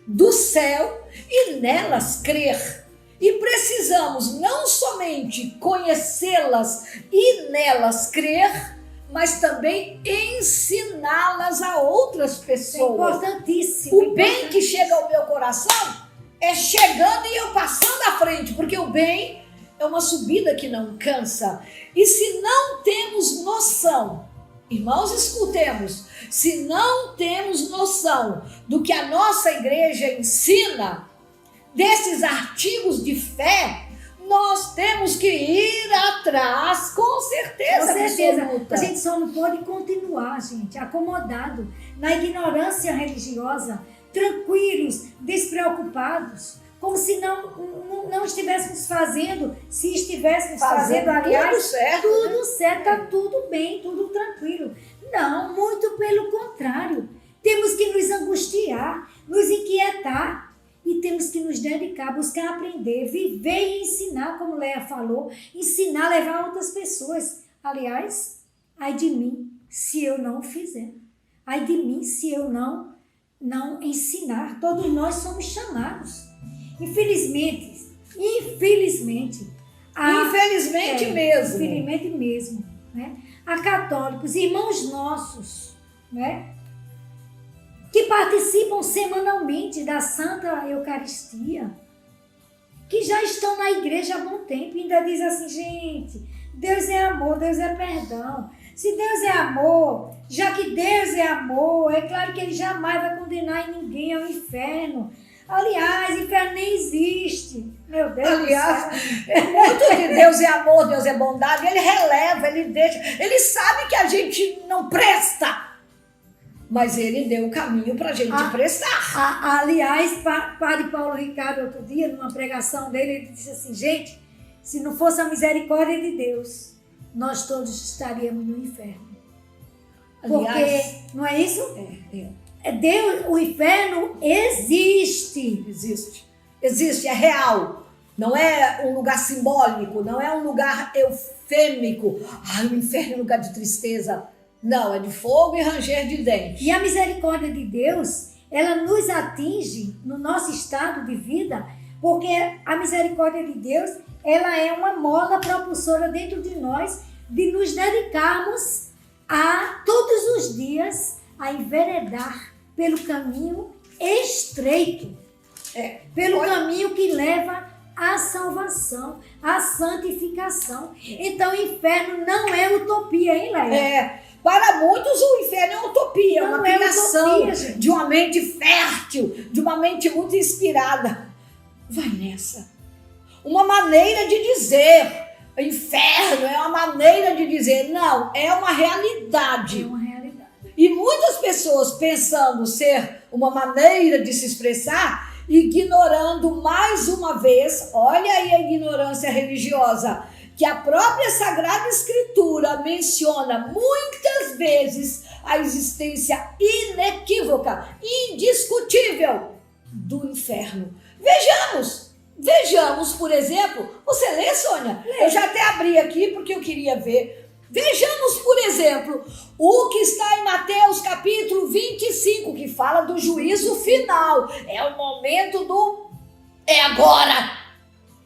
do céu e nelas crer. E precisamos não somente conhecê-las e nelas crer, mas também ensiná-las a outras pessoas. É importantíssimo. O bem que chega ao meu coração é chegando e eu passando à frente, porque o bem é uma subida que não cansa. E se não temos noção, irmãos, escutemos, se não temos noção do que a nossa igreja ensina, desses artigos de fé, nós temos que ir atrás, com certeza. Com certeza. Absoluta. A gente só não pode continuar, gente, acomodado na ignorância religiosa, tranquilos, despreocupados, como se não estivéssemos fazendo, se estivéssemos fazendo, aliás, tudo certo, tudo certo, tá tudo bem, tudo tranquilo. Não, muito pelo contrário. Temos que nos angustiar, nos inquietar e temos que nos dedicar, buscar aprender, viver e ensinar, como Leia falou, ensinar, levar outras pessoas. Aliás, ai de mim se eu não fizer. Ai de mim se eu não ensinar. Todos nós somos chamados. Infelizmente mesmo, né? Há católicos, irmãos nossos, né? Que participam semanalmente da Santa Eucaristia, que já estão na igreja há bom tempo e ainda diz assim, gente, Deus é amor, Deus é perdão. Se Deus é amor, já que Deus é amor, é claro que Ele jamais vai condenar ninguém ao inferno. Aliás, inferno nem existe. Meu Deus. Aliás, muito de Deus é amor, Deus é bondade, Ele releva, Ele deixa, Ele sabe que a gente não presta, mas Ele deu o caminho para a gente prestar. Aliás, Padre Paulo Ricardo, outro dia, numa pregação dele, ele disse assim, gente, se não fosse a misericórdia de Deus, nós todos estaríamos no inferno. Aliás, porque, não é isso? É. Deus, o inferno existe. Existe, é real. Não é um lugar simbólico, não é um lugar eufêmico. O inferno é um lugar de tristeza. Não, é de fogo e ranger de dentes. E a misericórdia de Deus, ela nos atinge no nosso estado de vida, porque a misericórdia de Deus, ela é uma mola propulsora dentro de nós, de nos dedicarmos a, todos os dias, a enveredar pelo caminho estreito, pelo caminho que leva à salvação, à santificação. Então, o inferno não é utopia, hein, Leia? Para muitos o inferno é utopia, Não uma criação utopia, de uma mente fértil, de uma mente muito inspirada. Vai nessa. Uma maneira de dizer, inferno é uma maneira de dizer, não, é uma realidade. É uma realidade. E muitas pessoas pensando ser uma maneira de se expressar, ignorando mais uma vez, olha aí a ignorância religiosa, que a própria Sagrada Escritura menciona muitas vezes a existência inequívoca, indiscutível do inferno. Vejamos, por exemplo, você lê, Sônia? Eu já até abri aqui porque eu queria ver. Vejamos, por exemplo, o que está em Mateus capítulo 25, que fala do juízo final. É o momento do... é agora!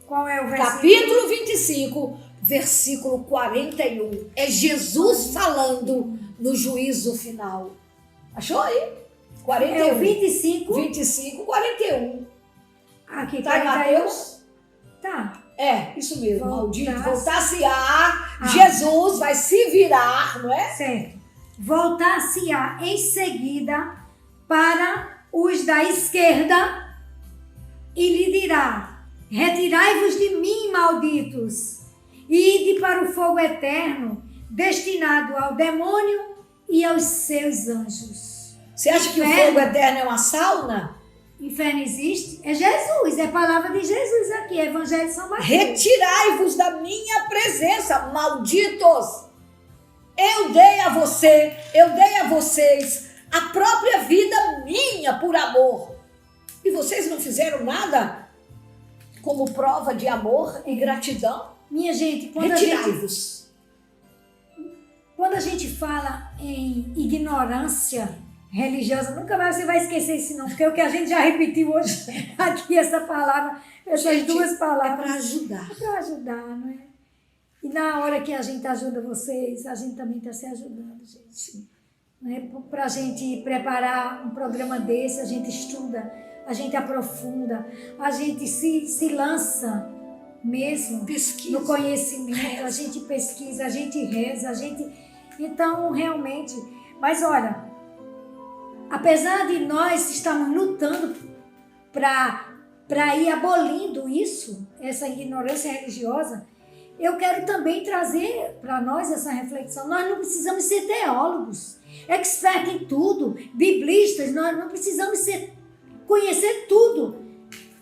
Qual é o versículo? Capítulo 25, versículo 41. É Jesus falando no juízo final. Achou aí? 41. É o 25? 25, 41. Aqui, Tá em 41? Mateus? Tá. É, isso mesmo. Maldito, Voltar-se-á. voltar-se-á. Jesus vai se virar, não é? Certo. Voltar-se-á em seguida para os da esquerda e lhe dirá: retirai-vos de mim, malditos, e ide para o fogo eterno, destinado ao demônio e aos seus anjos. Você acha que o fogo eterno é uma sauna? Inferno existe? É Jesus, é a palavra de Jesus aqui, é Evangelho de São Mateus. Retirai-vos da minha presença, malditos! Eu dei a vocês a própria vida minha por amor. E vocês não fizeram nada? como prova de amor e gratidão, Minha gente, quando a gente fala em ignorância religiosa, nunca mais você vai esquecer isso não, porque é o que a gente já repetiu hoje aqui, essa palavra, essas duas palavras. É para ajudar. É para ajudar, não é? E na hora que a gente ajuda vocês, a gente também está se ajudando, gente. Para a gente preparar um programa desse, a gente estuda, a gente aprofunda, a gente se lança mesmo Pesquisa. no conhecimento, a gente pesquisa, a gente reza, a gente... Então, realmente... Mas olha, apesar de nós estarmos lutando para ir abolindo isso, essa ignorância religiosa, eu quero também trazer para nós essa reflexão. Nós não precisamos ser teólogos, expertos em tudo, biblistas, nós não precisamos conhecer tudo.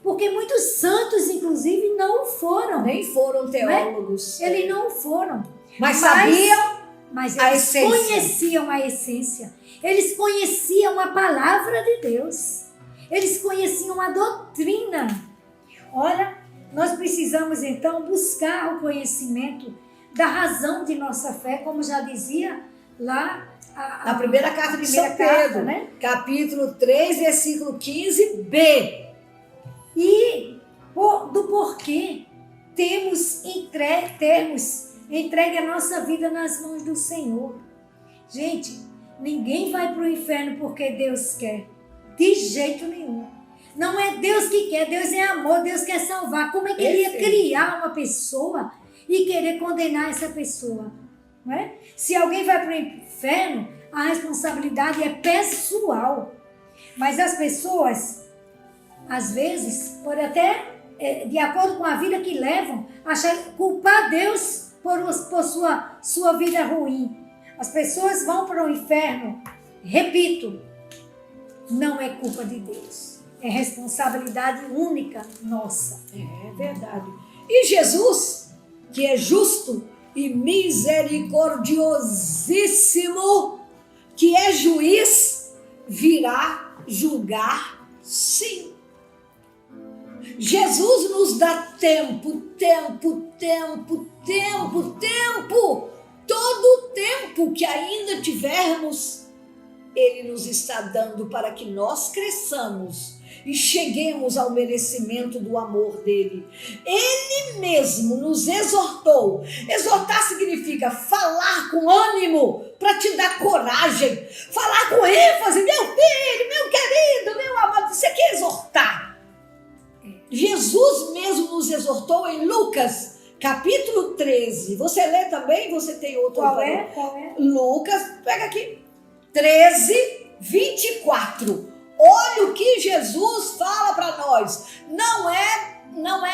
Porque muitos santos, inclusive, não foram. Nem foram teólogos. Né? Eles não foram. Mas sabiam mas a eles essência. conheciam a essência. Eles conheciam a palavra de Deus. Eles conheciam a doutrina. Olha, nós precisamos então buscar o conhecimento da razão de nossa fé, como já dizia lá a primeira carta de São carta, Pedro, né? capítulo 3, versículo 15b. E do porquê termos entregue a nossa vida nas mãos do Senhor. Gente, ninguém vai para o inferno porque Deus quer. De jeito nenhum. Não é Deus que quer, Deus é amor, Deus quer salvar. Como é que ele ia criar uma pessoa e querer condenar essa pessoa? Não é? Se alguém vai para o inferno, a responsabilidade é pessoal. Mas as pessoas, às vezes, podem até, de acordo com a vida que levam, culpar Deus por sua vida ruim. As pessoas vão para o inferno, repito, não é culpa de Deus. É responsabilidade única nossa. É verdade. E Jesus, que é justo e misericordiosíssimo, que é juiz, virá julgar sim. Jesus nos dá tempo. Todo o tempo que ainda tivermos, Ele nos está dando para que nós cresçamos e cheguemos ao merecimento do amor dele. Ele mesmo nos exortou. Exortar significa falar com ânimo para te dar coragem, falar com ênfase, meu filho, meu querido, meu amado. Você quer exortar? Jesus mesmo nos exortou em Lucas capítulo 13. Você lê também? Você tem outro? Qual é? Lucas, pega aqui. 13, 24. Olha o que Jesus fala para nós. Não é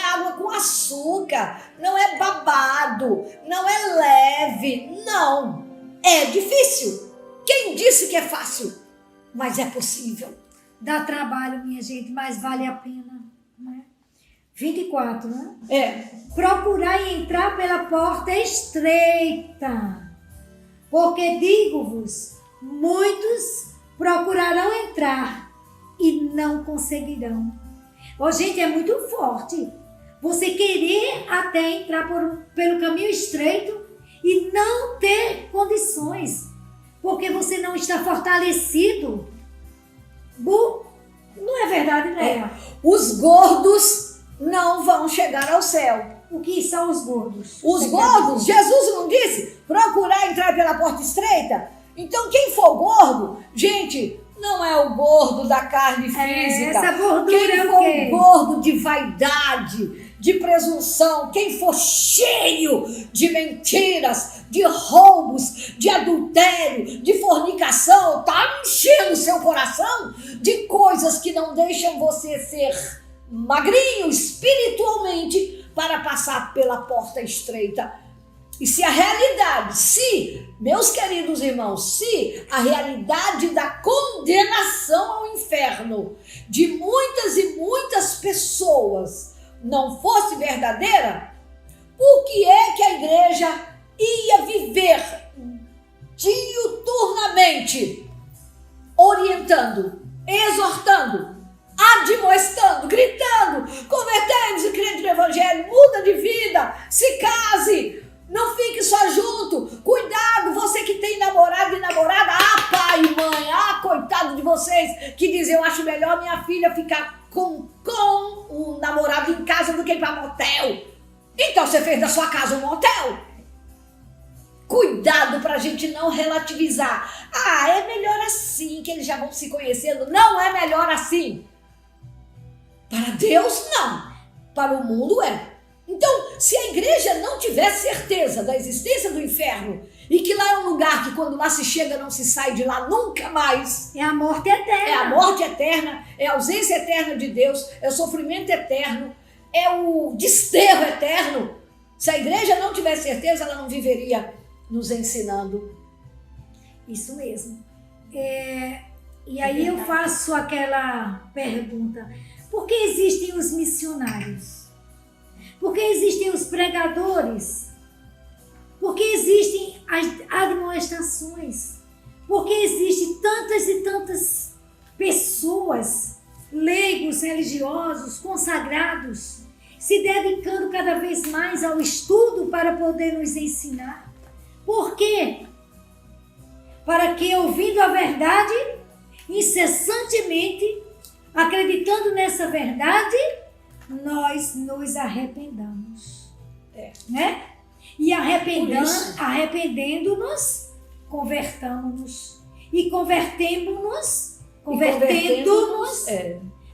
água com açúcar, não é babado, não é leve, não. É difícil. Quem disse que é fácil? Mas é possível. Dá trabalho, minha gente, mas vale a pena. Né? 24, né? Procurai entrar pela porta estreita, porque digo-vos, muitos procurarão entrar e não conseguirão. Gente, é muito forte você querer até entrar pelo caminho estreito e não ter condições, porque você não está fortalecido. Não é verdade, né? Os gordos não vão chegar ao céu. O que são os gordos? Os gordos, Jesus não disse? Procurar entrar pela porta estreita? Então quem for gordo, gente, não é o gordo da carne física. Essa gordura quem é for o quê? gordo de vaidade, de presunção, quem for cheio de mentiras, de roubos, de adultério, de fornicação, tá enchendo seu coração de coisas que não deixam você ser magrinho espiritualmente para passar pela porta estreita. E se a realidade, meus queridos irmãos, se a realidade da condenação ao inferno de muitas e muitas pessoas não fosse verdadeira, por que é que a igreja ia viver diuturnamente orientando, exortando, admoestando, gritando, convertemos e crentes, de vida, se case, não fique só junto. Cuidado, você que tem namorado e namorada, pai e mãe, coitado de vocês que dizem, eu acho melhor minha filha ficar com o namorado em casa do que ir para motel. Então você fez da sua casa um motel? Cuidado pra gente não relativizar. É melhor assim, que eles já vão se conhecendo. Não é melhor assim. Para Deus, não. Para o mundo, é. Então, se a igreja não tiver certeza da existência do inferno e que lá é um lugar que quando lá se chega não se sai de lá nunca mais. É a morte eterna. É a morte eterna, é a ausência eterna de Deus, é o sofrimento eterno, é o desterro eterno. Se a igreja não tiver certeza, ela não viveria nos ensinando. Isso mesmo. E aí eu faço aquela pergunta: por que existem os missionários? Por que existem os pregadores? Por que existem as admoestações? Por que existem tantas e tantas pessoas, leigos, religiosos, consagrados, se dedicando cada vez mais ao estudo para poder nos ensinar? Por quê? Para que, ouvindo a verdade, incessantemente, acreditando nessa verdade, nós nos arrependamos. Né? E arrependendo-nos, convertamos-nos. E convertendo-nos,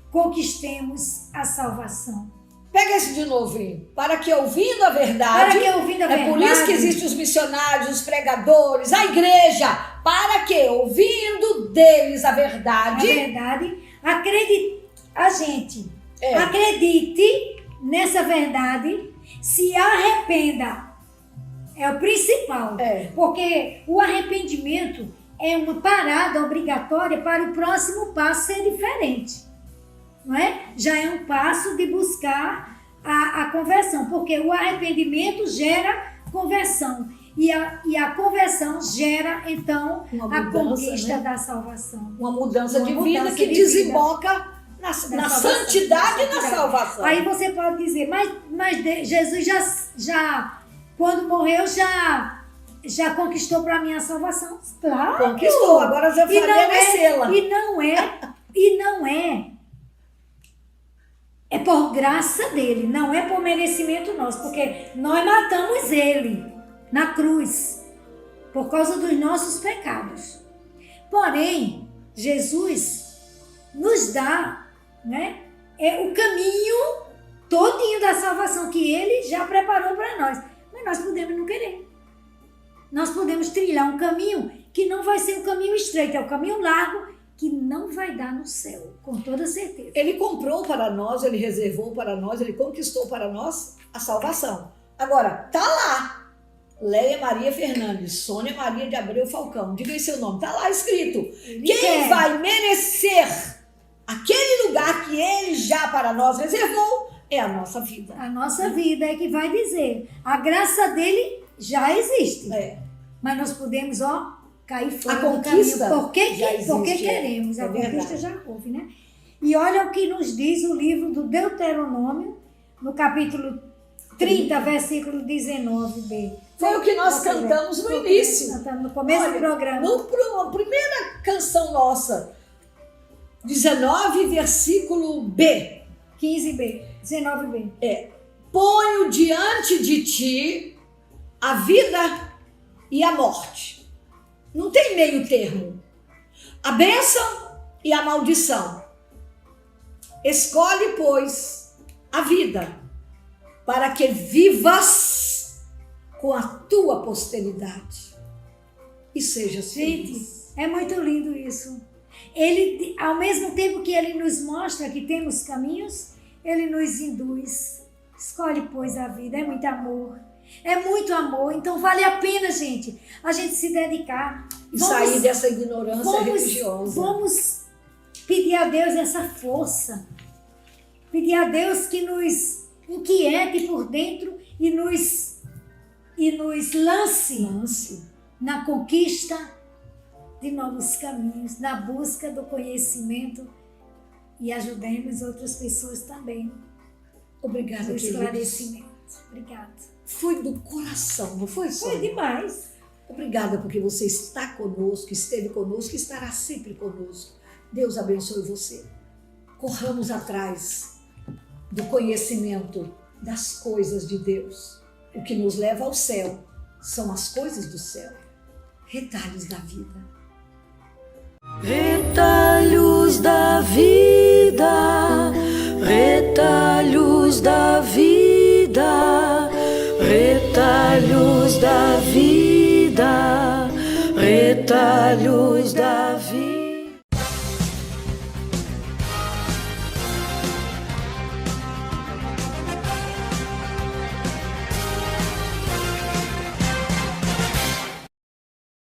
conquistemos a salvação. Pega esse de novo, hein? Para que ouvindo a verdade, é por isso que existem os missionários, os pregadores, a igreja, para que ouvindo deles a verdade, a gente acredite nessa verdade, se arrependa, é o principal, porque o arrependimento é uma parada obrigatória para o próximo passo ser diferente. Não é? Já é um passo de buscar a conversão, porque o arrependimento gera conversão e a conversão gera então a conquista da salvação. Uma mudança de vida que desemboca na santidade e na salvação. Aí você pode dizer, mas Jesus já quando morreu já conquistou para mim a salvação. Claro! Conquistou, agora já faria merecê-la. E não é. É por graça dele, não é por merecimento nosso, porque nós matamos ele na cruz por causa dos nossos pecados. Porém, Jesus nos dá, né, o caminho todinho da salvação que ele já preparou para nós. Mas nós podemos não querer. Nós podemos trilhar um caminho que não vai ser um caminho estreito, é um caminho largo, que não vai dar no céu, com toda certeza. Ele comprou para nós, ele reservou para nós, ele conquistou para nós a salvação. Agora, tá lá. Leia Maria Fernandes, Sônia Maria de Abreu Falcão, diga aí seu nome, tá lá escrito. Quem vai merecer aquele lugar que ele já para nós reservou é a nossa vida. A nossa vida é que vai dizer. A graça dele já existe. Mas nós podemos, cair fora do caminho, porque queremos, a conquista já houve, né? E olha o que nos diz o livro do Deuteronômio, no capítulo 30, versículo 19b. Foi o que nós cantamos no início. No começo do programa. A primeira canção nossa, 19, versículo B. 15b, 19b. Ponho diante de ti a vida e a morte. Não tem meio termo. A bênção e a maldição. Escolhe, pois, a vida, para que vivas com a tua posteridade e sejas feliz. Gente, é muito lindo isso. Ele, ao mesmo tempo que ele nos mostra que temos caminhos, ele nos induz. Escolhe, pois, a vida. É muito amor. É muito amor, então vale a pena, gente, a gente se dedicar. E sair dessa ignorância religiosa. Vamos pedir a Deus essa força. Pedir a Deus que nos inquiete por dentro e nos lance na conquista de novos caminhos, na busca do conhecimento e ajudemos outras pessoas também. Obrigada, no esclarecimento. Obrigada. Foi do coração, não foi, Foi Sônia? demais. Obrigada porque você está conosco, esteve conosco e estará sempre conosco. Deus abençoe você. Corramos atrás do conhecimento das coisas de Deus. O que nos leva ao céu são as coisas do céu. Retalhos da vida. Retalhos da vida, retalhos da vida, retalhos da vida, retalhos